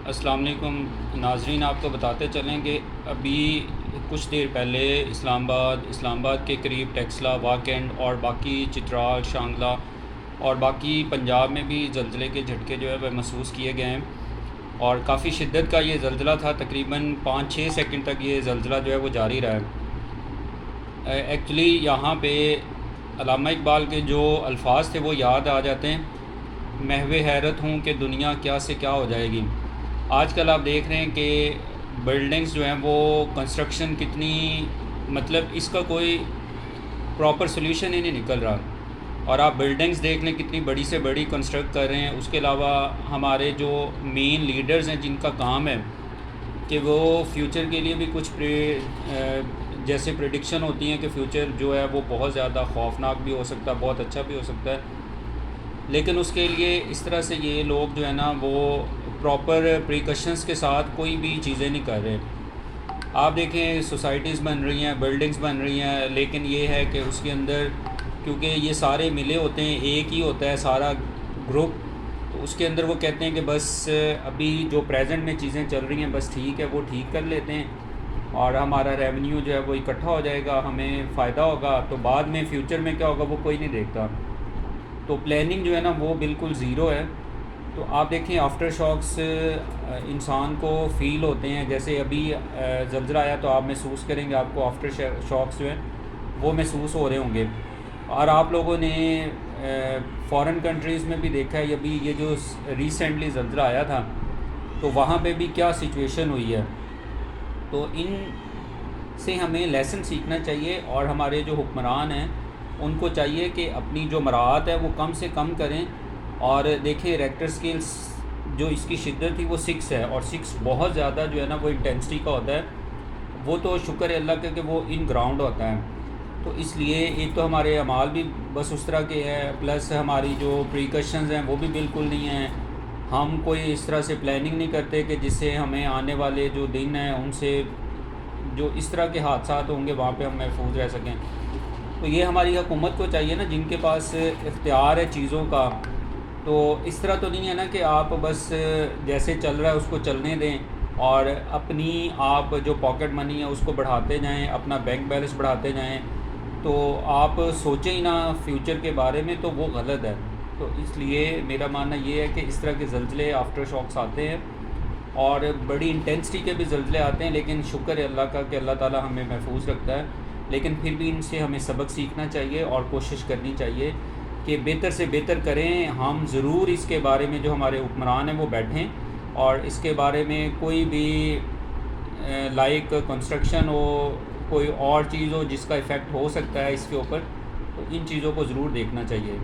السلام علیکم ناظرین، آپ کو بتاتے چلیں کہ ابھی کچھ دیر پہلے اسلام آباد کے قریب ٹیکسلا، واکینڈ اور باقی چترال، شانگلہ اور باقی پنجاب میں بھی زلزلے کے جھٹکے جو ہے وہ محسوس کیے گئے ہیں، اور کافی شدت کا یہ زلزلہ تھا۔ تقریباً 5-6 سیکنڈ تک یہ زلزلہ جو ہے وہ جاری رہا ہے۔ ایکچولی یہاں پہ علامہ اقبال کے جو الفاظ تھے وہ یاد آ جاتے ہیں، محو حیرت ہوں کہ دنیا کیا سے کیا ہو جائے گی۔ آج کل آپ دیکھ رہے ہیں کہ بلڈنگز جو ہیں وہ کنسٹرکشن کتنی، مطلب اس کا کوئی پراپر سلیوشن ہی نہیں نکل رہا، اور آپ بلڈنگز دیکھ لیں کتنی بڑی سے بڑی کنسٹرکٹ کر رہے ہیں۔ اس کے علاوہ ہمارے جو مین لیڈرز ہیں جن کا کام ہے کہ وہ فیوچر کے لیے بھی کچھ جیسے پریڈکشن ہوتی ہیں کہ فیوچر جو ہے وہ بہت زیادہ خوفناک بھی ہو سکتا ہے، بہت اچھا بھی ہو سکتا ہے، لیکن اس کے لیے اس طرح سے یہ لوگ جو ہے نا وہ پراپر پریکاشنز کے ساتھ کوئی بھی چیزیں نہیں کر رہے۔ آپ دیکھیں سوسائٹیز بن رہی ہیں، بلڈنگز بن رہی ہیں، لیکن یہ ہے کہ اس کے اندر کیونکہ یہ سارے ملے ہوتے ہیں، ایک ہی ہوتا ہے سارا گروپ، تو اس کے اندر وہ کہتے ہیں کہ بس ابھی جو پریزنٹ میں چیزیں چل رہی ہیں بس ٹھیک ہے، وہ ٹھیک کر لیتے ہیں اور ہمارا ریونیو جو ہے وہ اکٹھا ہو جائے گا، ہمیں فائدہ ہوگا، تو بعد میں فیوچر میں کیا ہوگا وہ کوئی نہیں دیکھتا۔ تو پلاننگ جو ہے نا وہ بالکل زیرو ہے۔ تو آپ دیکھیں آفٹر شاکس انسان کو فیل ہوتے ہیں، جیسے ابھی زلزلہ آیا تو آپ محسوس کریں گے، آپ کو آفٹر شاکس جو ہیں وہ محسوس ہو رہے ہوں گے۔ اور آپ لوگوں نے فارن کنٹریز میں بھی دیکھا ہے، ابھی یہ جو ریسنٹلی زلزلہ آیا تھا تو وہاں پہ بھی کیا سچویشن ہوئی ہے۔ تو ان سے ہمیں لیسن سیکھنا چاہیے، اور ہمارے جو حکمران ہیں ان کو چاہیے کہ اپنی جو مراعات ہے وہ کم سے کم کریں۔ اور دیکھیں ریکٹر سکیلز جو اس کی شدت تھی وہ 6 ہے، اور 6 بہت زیادہ جو ہے نا وہ انٹینسٹی کا ہوتا ہے، وہ تو شکر ہے اللہ کا کہ وہ ان گراؤنڈ ہوتا ہے۔ تو اس لیے ایک تو ہمارے اعمال بھی بس اس طرح کے ہیں، پلس ہماری جو پریکاشنز ہیں وہ بھی بالکل نہیں ہیں، ہم کوئی اس طرح سے پلاننگ نہیں کرتے کہ جس سے ہمیں آنے والے جو دن ہیں ان سے جو اس طرح کے حادثات ہوں گے وہاں پہ ہم محفوظ رہ سکیں۔ تو یہ ہماری حکومت کو چاہیے نا، جن کے پاس اختیار ہے چیزوں کا، تو اس طرح تو نہیں ہے نا کہ آپ بس جیسے چل رہا ہے اس کو چلنے دیں اور اپنی آپ جو پاکٹ منی ہے اس کو بڑھاتے جائیں، اپنا بینک بیلنس بڑھاتے جائیں، تو آپ سوچیں ہی نا فیوچر کے بارے میں، تو وہ غلط ہے۔ تو اس لیے میرا ماننا یہ ہے کہ اس طرح کے زلزلے آفٹر شاکس آتے ہیں اور بڑی انٹینسٹی کے بھی زلزلے آتے ہیں، لیکن شکر ہے اللہ کا کہ اللہ تعالیٰ ہمیں محفوظ رکھتا ہے، لیکن پھر بھی ان سے ہمیں سبق سیکھنا چاہیے اور کوشش کرنی چاہیے کہ بہتر سے بہتر کریں۔ ہم ضرور اس کے بارے میں جو ہمارے حکمران ہیں وہ بیٹھیں اور اس کے بارے میں کوئی بھی لائک کنسٹرکشن ہو، کوئی اور چیز ہو جس کا ایفیکٹ ہو سکتا ہے اس کے اوپر، تو ان چیزوں کو ضرور دیکھنا چاہیے۔